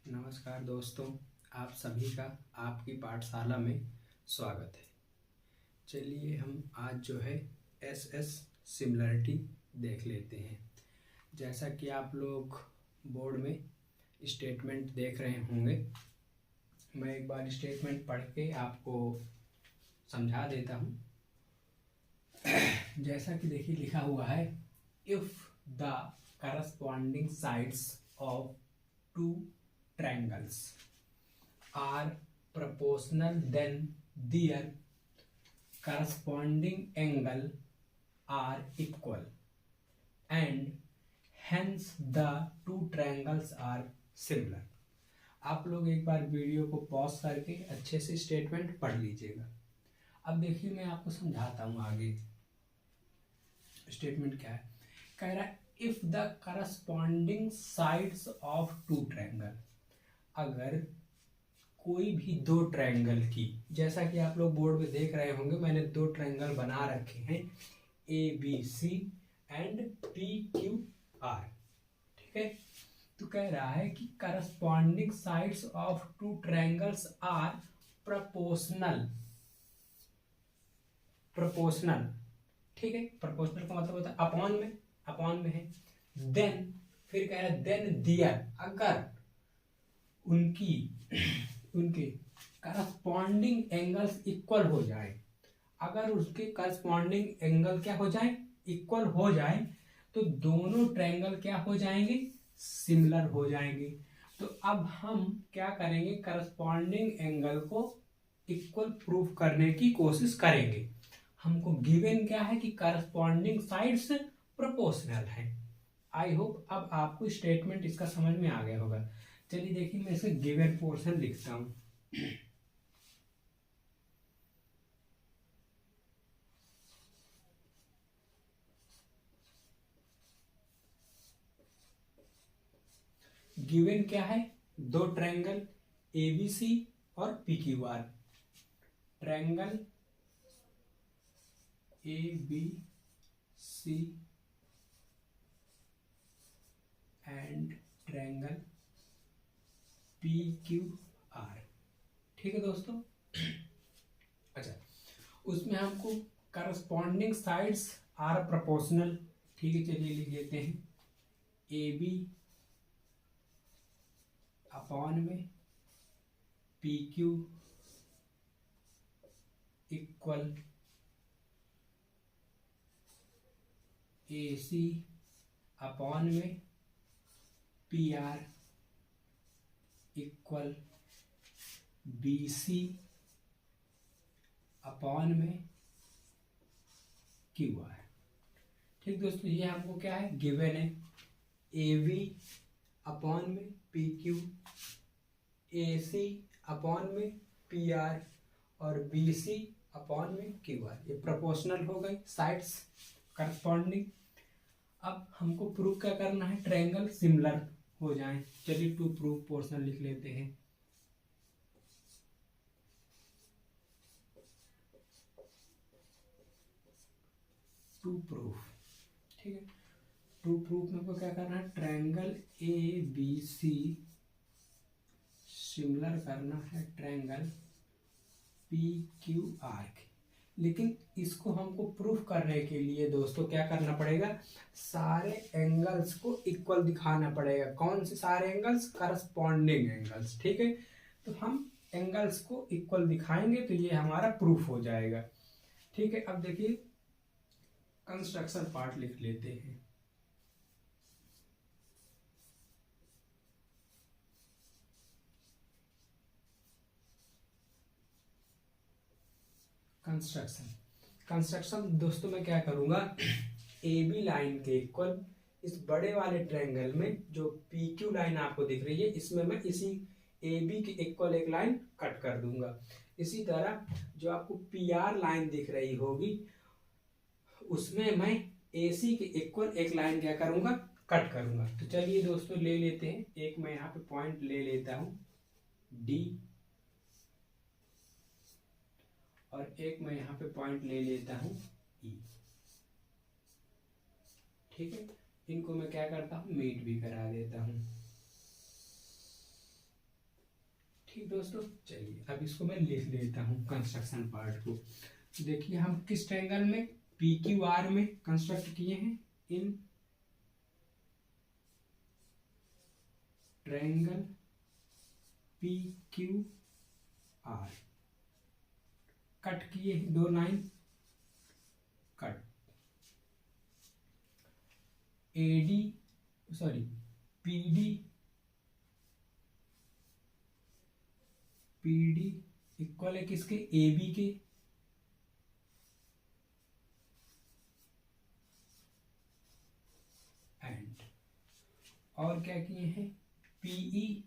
नमस्कार दोस्तों, आप सभी का आपकी पाठशाला में स्वागत है। चलिए हम आज जो है एस एस सिमिलरिटी देख लेते हैं। जैसा कि आप लोग बोर्ड में स्टेटमेंट देख रहे होंगे, मैं एक बार स्टेटमेंट पढ़ के आपको समझा देता हूँ। जैसा कि देखिए लिखा हुआ है, if the corresponding sides of two triangles are proportional, then their corresponding angle are equal and hence the two triangles are similar। आप लोग एक बार वीडियो को पॉज करके अच्छे से स्टेटमेंट पढ़ लीजिएगा। अब देखिए मैं आपको समझाता हूँ आगे स्टेटमेंट क्या है। कह रहा है if the corresponding sides of two triangle, अगर कोई भी दो ट्रायंगल की, जैसा कि आप लोग बोर्ड पे देख रहे होंगे मैंने दो ट्रायंगल बना रखे हैं A B C and P Q R, ठीक है। तो कह रहा है कि corresponding sides of two triangles are proportional. Proportional, ठीक है। प्रोपोर्शनल का मतलब होता है अपॉन में है। देन फिर कह रहा है देन दियर, अगर उनके करस्पॉन्डिंग एंगल्स इक्वल हो जाए, अगर उसके करस्पॉन्डिंग एंगल क्या हो जाए, इक्वल हो जाए, तो दोनों ट्रायंगल क्या हो जाएंगे, सिमिलर हो जाएंगे। तो अब हम क्या करेंगे, करस्पॉन्डिंग एंगल को इक्वल प्रूफ करने की कोशिश करेंगे। हमको गिवन क्या है कि करस्पॉन्डिंग साइड्स प्रोपोर्शनल है। आई होप अब आपको स्टेटमेंट इसका समझ में आ गया होगा। चलिए देखिए मैं इसे गिवन पोर्शन लिखता हूं। गिवन क्या है, दो ट्रायंगल ए बी सी और P Q R. Triangle A B C and triangle P Q R, ठीक है दोस्तों। अच्छा, उसमें हमको करस्पॉन्डिंग साइड्स आर प्रोपोर्शनल, ठीक है। चलिए लिख लेते हैं ए बी अपॉन में P Q equal A C upon में P R equal B C upon में क्यू आर, ठीक दोस्तों। ये हमको क्या है, गिवन है। ए बी अपॉन में P Q, A C upon में पी आर और बी सी अपॉन में क्यू आर। ये प्रोपोर्शनल हो गई साइड्स करस्पॉन्डिंग। अब हमको प्रूव क्या करना है, ट्रायंगल सिमिलर हो जाएं। चलिए टू प्रूफ पोर्शन लिख लेते हैं। टू प्रूफ, ठीक है। टू प्रूफ में को क्या करना है, triangle A B C similar करना है ट्रायंगल पी क्यू आर। लेकिन इसको हमको प्रूफ करने के लिए दोस्तों क्या करना पड़ेगा, सारे एंगल्स को इक्वल दिखाना पड़ेगा। कौन से सारे एंगल्स, करस्पॉन्डिंग एंगल्स, ठीक है। तो हम एंगल्स को इक्वल दिखाएंगे तो ये हमारा प्रूफ हो जाएगा, ठीक है। अब देखिए कंस्ट्रक्शन पार्ट लिख लेते हैं। कंस्ट्रक्शन दोस्तों मैं क्या करूंगा, ए बी लाइन के इक्वल इस बड़े वाले ट्रायंगल में जो पी क्यू लाइन आपको दिख रही है, इसमें मैं इसी ए बी के इक्वल एक लाइन कट कर दूंगा। इसी तरह जो आपको पी आर लाइन दिख रही होगी, उसमें मैं ए सी के इक्वल एक लाइन क्या करूंगा, कट करूंगा। तो चलिए दोस्तों ले लेते हैं, एक मैं यहाँ पे पॉइंट ले लेता हूं डी और एक मैं यहाँ पे पॉइंट ले लेता हूँ ई, ठीक है। इनको मैं क्या करता हूँ, मीट भी करा देता हूँ। ठीक दोस्तों, चलिए अब इसको मैं लिख लेता हूँ कंस्ट्रक्शन पार्ट को। देखिए हम किस ट्रायंगल में, पी क्यू आर में कंस्ट्रक्ट किए हैं, इन triangle P Q R cut किए हैं, 2 line cut, AD sorry PD equal है किसके, ए बी के, एंड और क्या किए हैं, पीई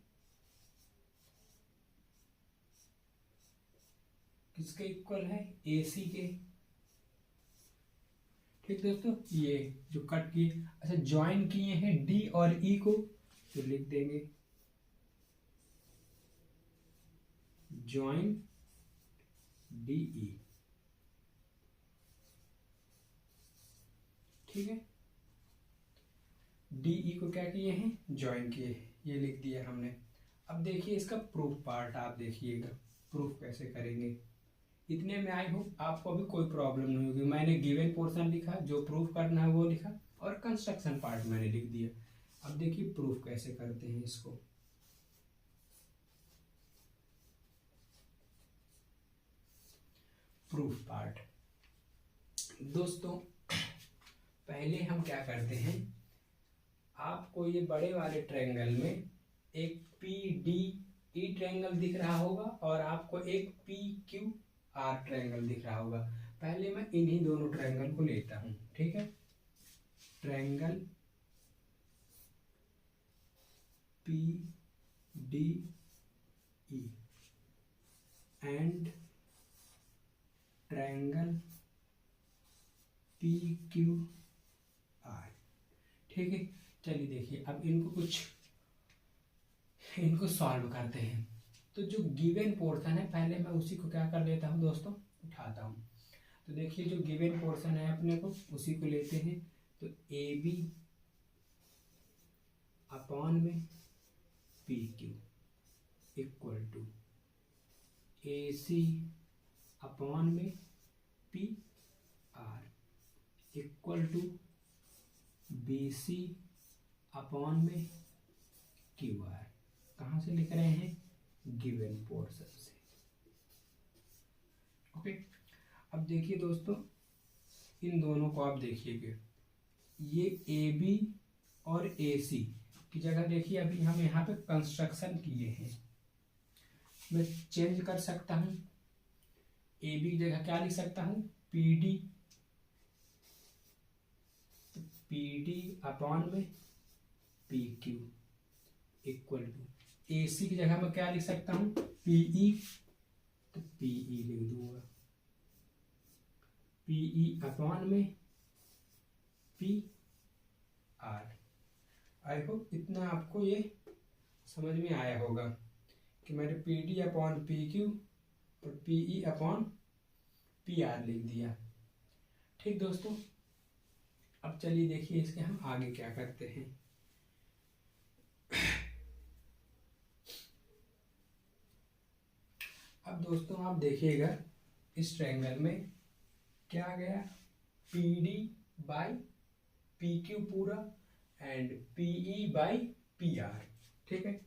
किसके इक्वल है, ए सी के। ठीक दोस्तों, ये जो कट किए, अच्छा ज्वाइन किए हैं डी और ई को, तो लिख देंगे ज्वाइन डी ई। ठीक है, डी ई को क्या किए हैं, ज्वाइन किए हैं, ये लिख दिया हमने। अब देखिए इसका प्रूफ पार्ट, आप देखिएगा प्रूफ कैसे करेंगे। इतने में आई होप आपको अभी कोई प्रॉब्लम नहीं होगी। मैंने गिवन पोर्शन लिखा, जो प्रूफ करना है वो लिखा, और कंस्ट्रक्शन पार्ट मैंने लिख दिया। अब देखिए प्रूफ कैसे करते हैं इसको। प्रूफ पार्ट दोस्तों, पहले हम क्या करते हैं, आपको ये बड़े वाले ट्रायंगल में एक पी डी ई ट्रायंगल दिख रहा होगा और आपको एक पी क्यू आर ट्रायंगल दिख रहा होगा। पहले मैं इन्हीं दोनों ट्रायंगल को लेता हूं। ठीक है, triangle P D E and triangle P Q R. ठीक है, चलिए देखिए अब इनको सॉल्व करते हैं। तो जो गिवन पोर्शन है, पहले मैं उसी को क्या कर लेता हूँ दोस्तों, उठाता हूँ। तो देखिए जो गिवन पोर्शन है अपने को, उसी को लेते हैं। तो ए बी अपॉन में P Q equal to A C upon में P R equal to B C upon में क्यू आर। कहाँ से लिख रहे हैं, गिवन पोर्शन से। ओके, अब देखिए दोस्तों इन दोनों को आप देखिएगा, ये ए बी और ए सी की जगह देखिए अभी हम यहाँ पे कंस्ट्रक्शन किए हैं, मैं चेंज कर सकता हूँ। ए बी की जगह क्या लिख सकता हूँ, पी डी अपॉन में P Q equal to, A सी की जगह मैं क्या लिख सकता हूँ, पीई, तो पीई लिख दूंगा, पीई अपॉन में पी आर। आई होप इतना आपको ये समझ में आया होगा कि मैंने P D upon P Q और पीई अपॉन पी आर लिख दिया। ठीक दोस्तों, अब चलिए देखिए इसके हम आगे क्या करते हैं। अब दोस्तों आप देखिएगा इस ट्रायंगल में क्या गया, P D by P Q पूरा and P E by P R. ठीक है,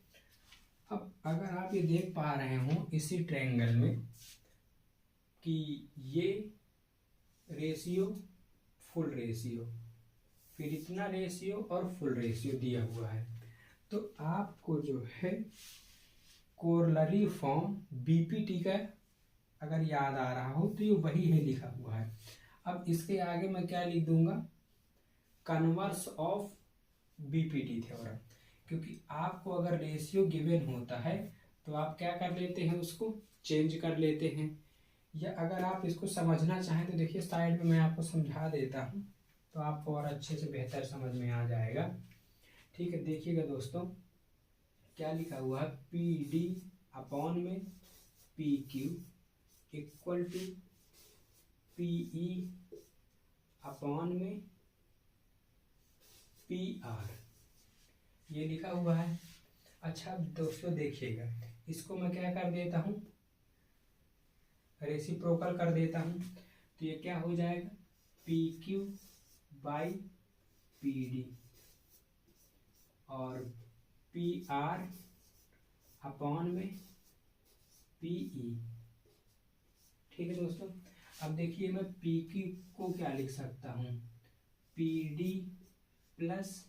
अब अगर आप ये देख पा रहे हो इसी ट्रायंगल में कि ये रेशियो, फुल रेशियो, फिर इतना रेशियो और फुल रेशियो दिया हुआ है, तो आपको जो है कोरलरी फॉर्म बीपीटी का अगर याद आ रहा हो तो ये वही है लिखा हुआ है। अब इसके आगे मैं क्या लिख दूंगा, कन्वर्स ऑफ बीपीटी थ्योरम, क्योंकि आपको अगर रेशियो गिवन होता है तो आप क्या कर लेते हैं, उसको चेंज कर लेते हैं। या अगर आप इसको समझना चाहें तो देखिए साइड में मैं आपको समझा देता हूँ, तो आपको और अच्छे से बेहतर समझ में आ जाएगा। ठीक है, देखिएगा दोस्तों क्या लिखा हुआ है, पी डी अपॉन में P Q equal to PE upon में पी आर, ये लिखा हुआ है। अच्छा दोस्तों देखिएगा, इसको मैं क्या कर देता हूँ, रेसिप्रोकल कर देता हूँ, तो ये क्या हो जाएगा, P Q by P D और पी आर अपॉन में पी ई। ठीक है दोस्तों, अब देखिए मैं पी क्यू को क्या लिख सकता हूँ, P D plus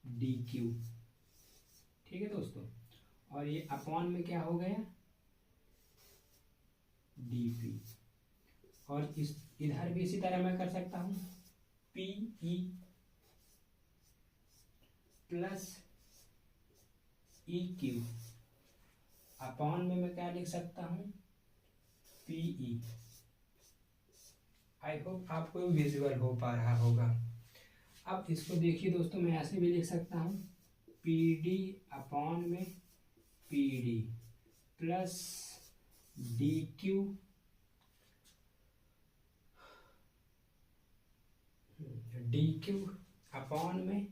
D Q. ठीक है दोस्तों, और ये अपॉन में क्या हो गया, डी पी। और इस इधर भी इसी तरह मैं कर सकता हूँ, P E plus E Q upon में मैं क्या लिख सकता हूँ, पी ई। आई होप आपको विजुअल हो पा रहा होगा। अब इसको देखिए दोस्तों, मैं ऐसे भी लिख सकता हूँ, पी डी अपॉन में P D plus D Q upon में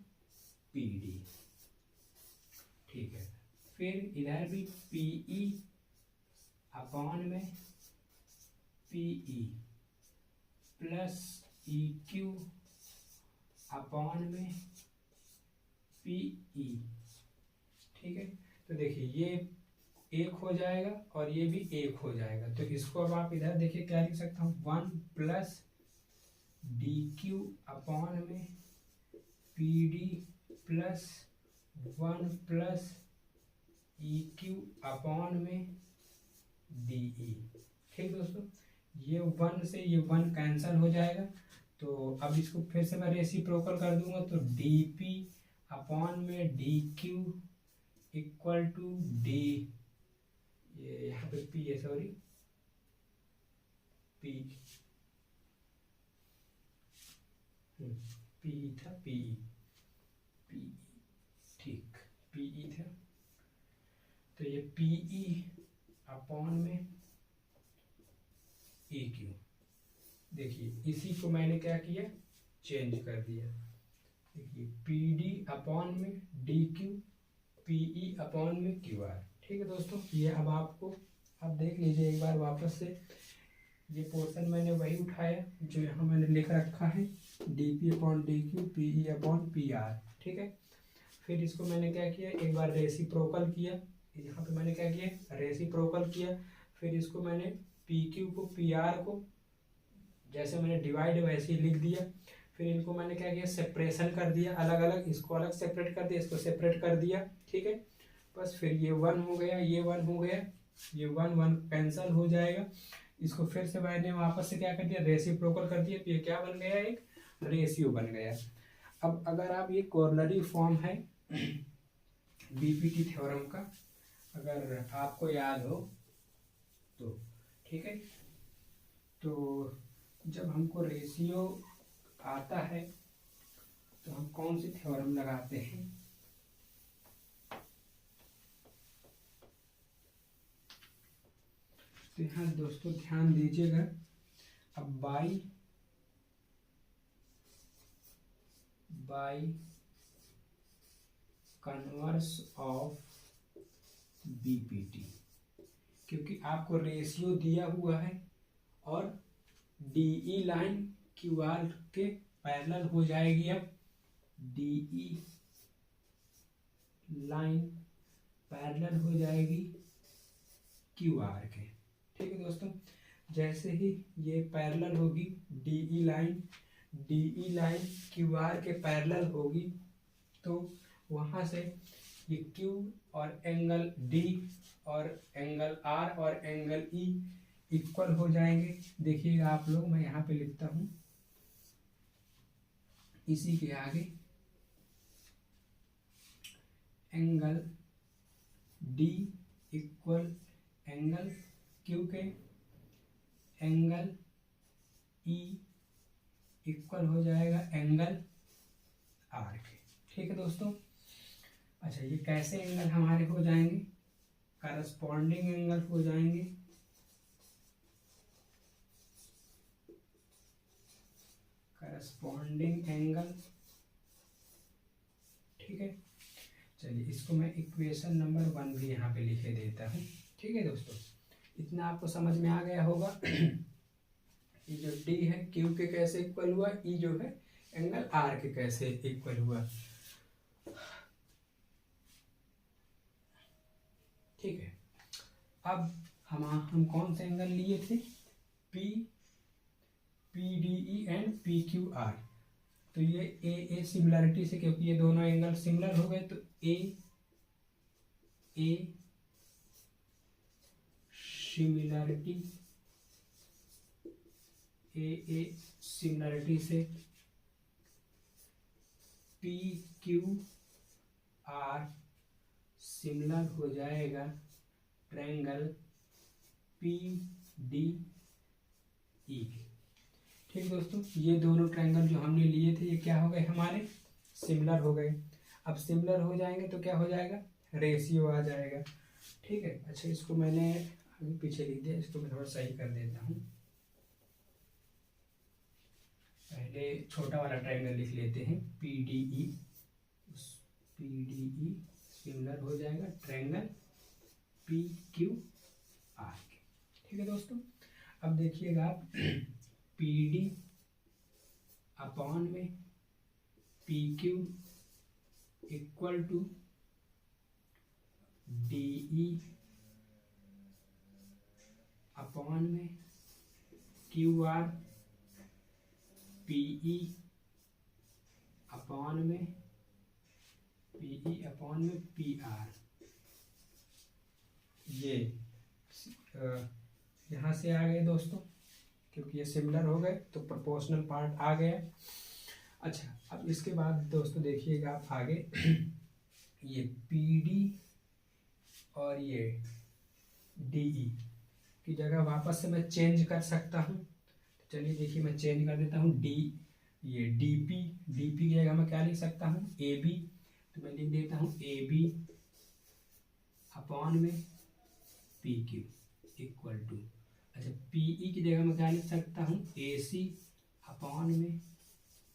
पी डी। ठीक है, फिर इधर भी पी ई अपॉन में P E plus E Q upon में पी ई। ठीक है, तो देखिए ये एक हो जाएगा और ये भी एक हो जाएगा, तो इसको अब आप इधर देखिए क्या लिख सकता हूँ, 1 प्लस डी क्यू अपॉन में P D plus 1 plus E Q upon में डी ई। ठीक दोस्तों, ये 1 से ये 1 कैंसल हो जाएगा, तो अब इसको फिर से मैं रेसिप्रोकल कर दूंगा, तो डी पी अपॉन में D Q equal to D, ये यहाँ पे पी है, सॉरी पी पी था, पी पी ठीक पी था, तो ये पी ई अपॉन में ई क्यू। देखिए इसी को मैंने क्या किया, चेंज कर दिया। देखिए पी डी अपॉन में D Q, P E upon में क्यू आर। ठीक है दोस्तों, ये अब आपको अब देख लीजिए एक बार वापस से, ये पोर्शन मैंने वही उठाया जो यहाँ मैंने लिख रखा है, D P upon D Q P E upon P R. ठीक है, फिर इसको मैंने क्या किया, एक बार रेसिप्रोकल किया, यहाँ पे मैंने क्या किया, रेसिप्रोकल किया, फिर इसको मैंने पी क्यू को पी आर को जैसे मैंने डिवाइड वैसे ही लिख दिया, फिर इनको मैंने क्या किया, सेपरेशन कर दिया, अलग अलग, इसको अलग सेपरेट कर दिया, इसको सेपरेट कर दिया। ठीक है, बस फिर ये 1 हो गया, ये 1 हो गया, ये 1 कैंसल हो जाएगा, इसको फिर से मैंने वापस से क्या कर दिया, रेसिप्रोकल कर दिया, तो ये क्या बन गया, एक रेशियो बन गया। अब अगर आप ये कॉर्नरी फॉर्म है बीपीटी थ्योरम का, अगर आपको याद हो तो, ठीक है, तो जब हमको रेशियो आता है तो हम कौन सी थ्योरम लगाते हैं, तो यहाँ दोस्तों ध्यान दीजिएगा, अब बाई कन्वर्स ऑफ बीपीटी, क्योंकि आपको रेशियो दिया हुआ है और डीई लाइन क्यू आर के पैरेलल हो जाएगी। अब डीई लाइन पैरेलल हो जाएगी क्यू आर के। ठीक है दोस्तों, जैसे ही ये पैरेलल होगी, डीई लाइन क्यू आर के पैरेलल होगी, तो वहाँ से ये क्यू और एंगल डी और एंगल आर और एंगल ई इक्वल हो जाएंगे। देखिएगा आप लोग, मैं यहाँ पे लिखता हूँ इसी के आगे, angle D equal angle Q के, एंगल ई इक्वल हो जाएगा एंगल आर के। ठीक है दोस्तों, अच्छा ये कैसे एंगल हमारे हो जाएंगे, करस्पॉन्डिंग एंगल हो जाएंगे, करस्पॉन्डिंग एंगल। ठीक है, चलिए चलिए इसको मैं इक्वेशन नंबर 1 भी यहाँ पे लिखे देता हूँ। ठीक है दोस्तों, इतना आपको समझ में आ गया होगा। ये जो डी है क्यू के कैसे इक्वल हुआ, ई जो है एंगल आर के कैसे इक्वल हुआ। ठीक है, अब हम कौन से एंगल लिए थे, P D E and P Q R. तो ये ए सिमिलरिटी से, क्योंकि ये दोनों एंगल सिमिलर हो गए, तो ए सिमिलरिटी से पी क्यू आर सिमिलर हो जाएगा ट्रायंगल पी डी ई के। ठीक दोस्तों, ये दोनों ट्रायंगल जो हमने लिए थे ये क्या हो गए, हमारे सिमिलर हो गए। अब सिमिलर हो जाएंगे तो क्या हो जाएगा, रेशियो आ जाएगा। ठीक है, अच्छा इसको मैंने अभी पीछे लिख दिया, इसको मैं थोड़ा सही कर देता हूँ। पहले छोटा वाला ट्रायंगल लिख लेते हैं, पी डी ई सिमिलर हो जाएगा ट्रायंगल पी क्यू आर के। ठीक है दोस्तों, अब देखिएगा आप, पी डी अपॉन में P Q equal to D E upon में क्यू आर पीई अपॉन में पी आर। ये यहाँ से आ गए दोस्तों, क्योंकि ये सिमिलर हो गए तो प्रोपोर्शनल पार्ट आ गया। अच्छा, अब इसके बाद दोस्तों देखिएगा आप आगे, ये पी डी और ये डी ई की जगह वापस से मैं चेंज कर सकता हूँ। तो चलिए देखिए, मैं चेंज कर देता हूँ, ये डी पी की जगह मैं क्या लिख सकता हूँ, ए बी। तो मैं लिख देता हूँ ए बी अपॉन में पी क्यू इक्वल टू, अच्छा पीई की जगह मैं क्या लिख सकता हूँ, ए सी अपॉन में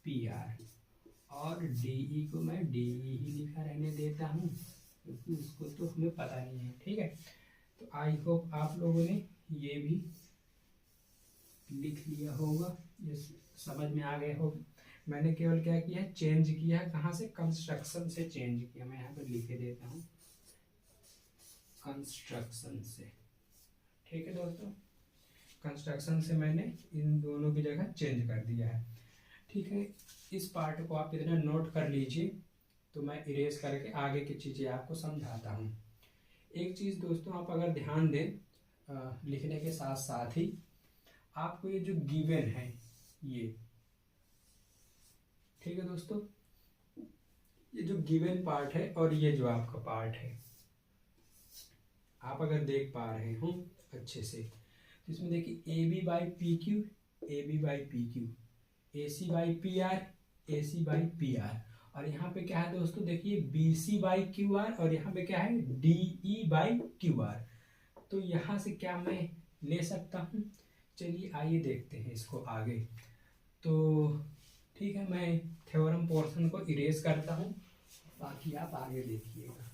पी आर, और डीई को मैं डीई ही लिखा रहने देता हूँ, क्योंकि उसको तो हमें पता नहीं है। ठीक है, तो आई होप आप लोगों ने ये भी लिख लिया होगा, ये समझ में आ गए होगा। मैंने केवल क्या किया है, चेंज किया है, कहाँ से, कंस्ट्रक्शन से चेंज किया। मैं यहाँ पर लिखे देता हूँ, कंस्ट्रक्शन से। ठीक है दोस्तों, कंस्ट्रक्शन से मैंने इन दोनों की जगह चेंज कर दिया है। ठीक है, इस पार्ट को आप इतना नोट कर लीजिए, तो मैं इरेज करके आगे की चीज़ें आपको समझाता हूँ। एक चीज़ दोस्तों आप अगर ध्यान दें, लिखने के साथ साथ ही आपको ये जो गिवन है ये, ठीक है दोस्तों, ये जो गिवन पार्ट है और ये जो आपका पार्ट है, आप अगर देख पा रहे हो अच्छे से, तो इसमें देखिए A B by P Q, A B by P Q, A C by P R, A C by P R, और यहाँ पे क्या है दोस्तों, देखिए B C by Q R, और यहाँ पे क्या है D E by Q R. तो यहाँ से क्या मैं ले सकता हूँ, चलिए आइए देखते हैं इसको आगे। तो ठीक है, मैं थ्योरम पोर्शन को इरेज करता हूँ, बाकी आप आगे देखिएगा।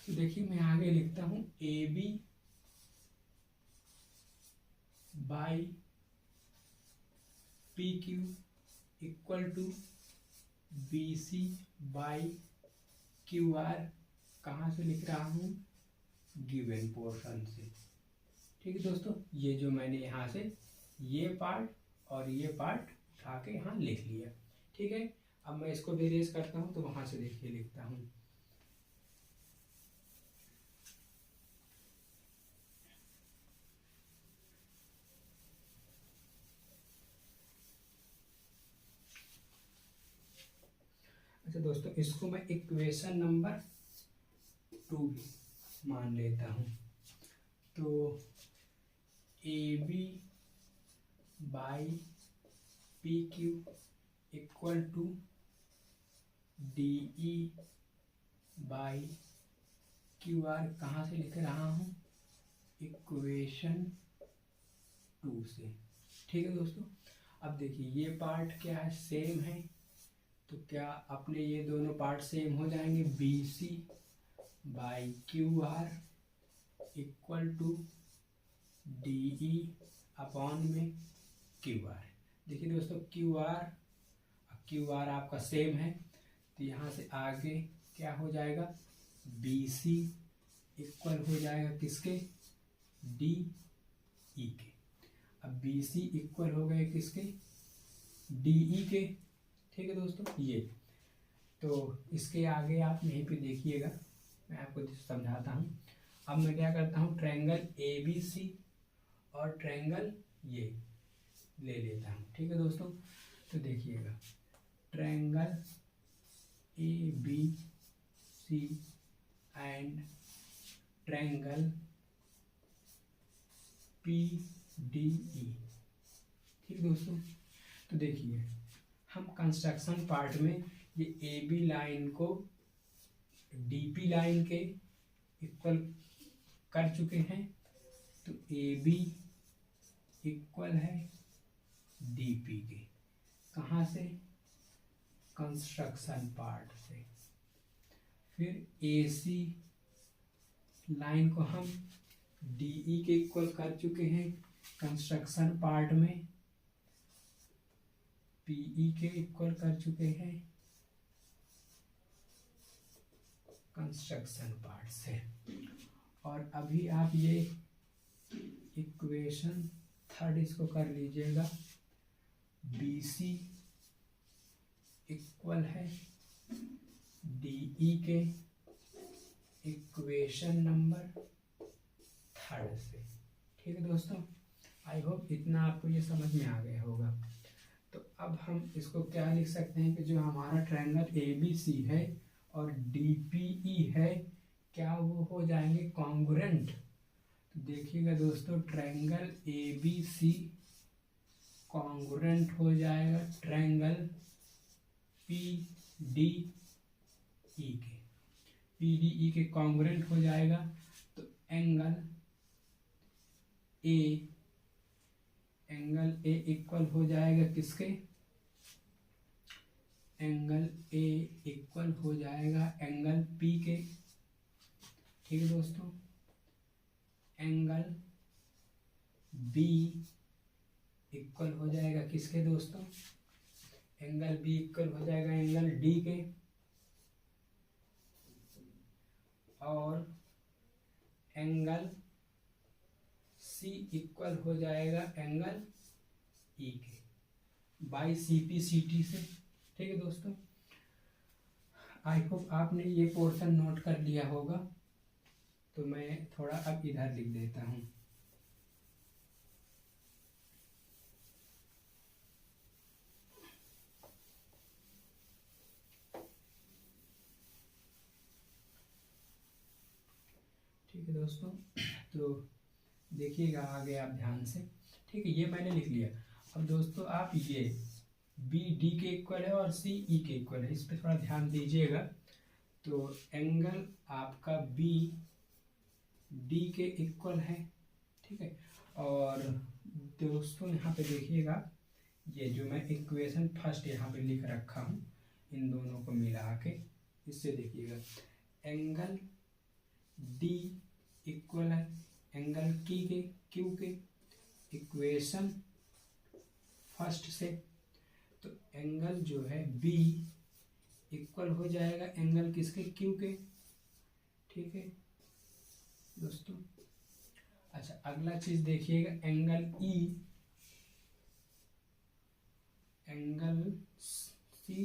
तो देखिए मैं आगे लिखता हूँ, A B by P Q equal to B C by Q R. कहाँ से लिख रहा हूँ, गिवन पोर्शन से। ठीक है दोस्तों, ये जो मैंने यहाँ से ये पार्ट और ये पार्ट उठा के यहाँ लिख लिया। ठीक है, अब मैं इसको भी इरेज करता हूँ, तो वहाँ से देखिए लिखता हूँ, अच्छा दोस्तों, इसको मैं इक्वेशन नंबर 2 मान लेता हूँ। तो A B by P Q equal to D E by Q R कहाँ से लिख रहा हूँ, इक्वेशन 2 से। ठीक है दोस्तों, अब देखिए ये पार्ट क्या है, सेम है, तो क्या अपने ये दोनों पार्ट सेम हो जाएंगे, B C by Q R equal to D E upon में क्यू आर। देखिए दोस्तों क्यू आर आपका सेम है, तो यहाँ से आगे क्या हो जाएगा, बी सी इक्वल हो जाएगा किसके, डी ई के। अब बी सी इक्वल हो गए किसके, डी ई के। ठीक है दोस्तों, ये तो इसके आगे आप यहीं पे देखिएगा, मैं आपको समझाता हूँ। अब मैं क्या करता हूँ, ट्रायंगल ए बी सी और ट्रायंगल ये ले लेता हूँ। ठीक है दोस्तों, तो देखिएगा triangle A B C and triangle P D E. ठीक दोस्तों, तो देखिए हम कंस्ट्रक्शन पार्ट में ये ए बी लाइन को डी पी लाइन के इक्वल कर चुके हैं, तो ए बी इक्वल है डी पी के। कहाँ से, कंस्ट्रक्शन पार्ट से। फिर ए सी लाइन को हम डी ई के इक्वल कर चुके हैं कंस्ट्रक्शन पार्ट में, पीई के इक्वल कर चुके हैं कंस्ट्रक्शन पार्ट से। और अभी आप ये इक्वेशन 3 इसको कर लीजिएगा, बी सी इक्वल है डी ई के इक्वेशन नंबर 3 से। ठीक है दोस्तों, आई होप इतना आपको ये समझ में आ गया होगा। तो अब हम इसको क्या लिख सकते हैं कि जो हमारा ट्रायंगल ए बी सी है और डी पी ई है, क्या वो हो जाएंगे कॉन्ग्रुएंट। तो देखिएगा दोस्तों, triangle A B C congruent हो जाएगा ट्रायंगल पी डी ई के, पी डी ई के कॉन्ग्रुएंट हो जाएगा। तो एंगल ए इक्वल हो जाएगा किसके, एंगल ए इक्वल हो जाएगा एंगल पी के। ठीक है दोस्तों, एंगल बी इक्वल हो जाएगा किसके दोस्तों, एंगल बी इक्वल हो जाएगा एंगल डी के। और एंगल सी इक्वल हो जाएगा एंगल ई के by C P C T से। ठीक है दोस्तों, आई होप आपने ये पोर्शन नोट कर लिया होगा। तो मैं थोड़ा अब इधर लिख देता हूँ। ठीक है दोस्तों, तो देखिएगा आगे आप ध्यान से। ठीक है, ये मैंने लिख लिया। अब दोस्तों आप ये बी डी के इक्वल है और सी ई के इक्वल है, इस पर थोड़ा ध्यान दीजिएगा। तो एंगल आपका बी डी के इक्वल है। ठीक है, और दोस्तों यहाँ पे देखिएगा, ये जो मैं इक्वेशन फर्स्ट यहाँ पे लिख रखा हूँ, इन दोनों को मिला के इससे देखिएगा, एंगल डी इक्वल है एंगल क्यू के इक्वेशन फर्स्ट से। तो एंगल जो है बी इक्वल हो जाएगा एंगल किसके, क्यू के। ठीक है दोस्तों, अच्छा अगला चीज देखिएगा, angle E, angle C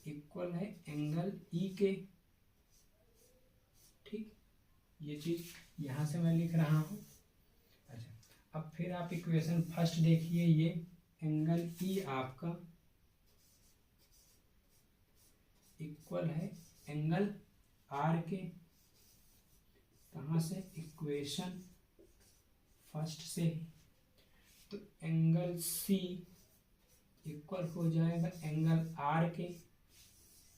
equal है एंगल ई के। ठीक, ये चीज यहां से मैं लिख रहा हूं। अच्छा, अब फिर आप इक्वेशन फर्स्ट देखिए, ये एंगल ई आपका इक्वल है एंगल आर के। कहाँ से, इक्वेशन फर्स्ट से। तो एंगल सी इक्वल हो जाएगा एंगल आर के।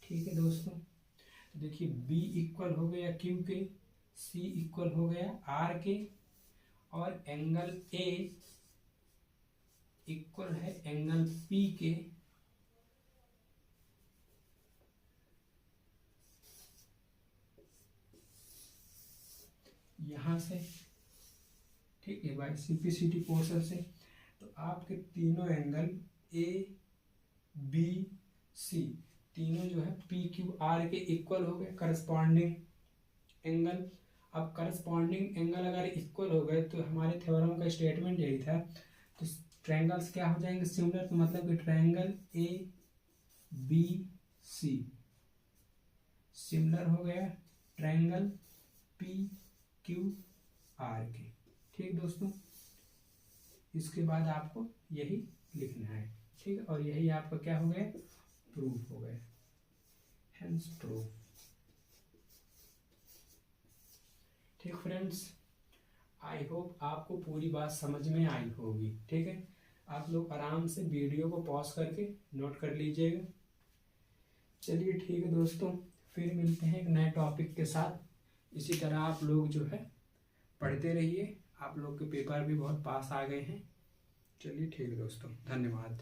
ठीक है दोस्तों, तो देखिए बी इक्वल हो गया क्यू के, सी इक्वल हो गया आर के, और एंगल ए इक्वल है एंगल पी के। यहां से ठीक है बाई सिंप्लिसिटी पोर्शन से, तो आपके तीनों एंगल ए बी सी तीनों जो है पी क्यू आर के इक्वल हो गए करस्पॉन्डिंग एंगल। अब करस्पॉन्डिंग एंगल अगर इक्वल हो गए तो हमारे थ्योरम का स्टेटमेंट यही था, तो ट्रायंगल्स क्या हो जाएंगे सिमिलर, तो मतलब कि triangle A B C similar हो गया ट्रायंगल पी क्यू आर के। ठीक दोस्तों, इसके बाद आपको यही लिखना है, ठीक है, और यही आपका क्या हो गया प्रूफ हो गया, हेंस प्रूफ। ठीक फ्रेंड्स, आई होप आपको पूरी बात समझ में आई होगी। ठीक है, आप लोग आराम से वीडियो को पॉज करके नोट कर लीजिएगा। चलिए ठीक है दोस्तों, फिर मिलते हैं एक नए टॉपिक के साथ। इसी तरह आप लोग जो है पढ़ते रहिए, आप लोग के पेपर भी बहुत पास आ गए हैं। चलिए ठीक है दोस्तों, धन्यवाद।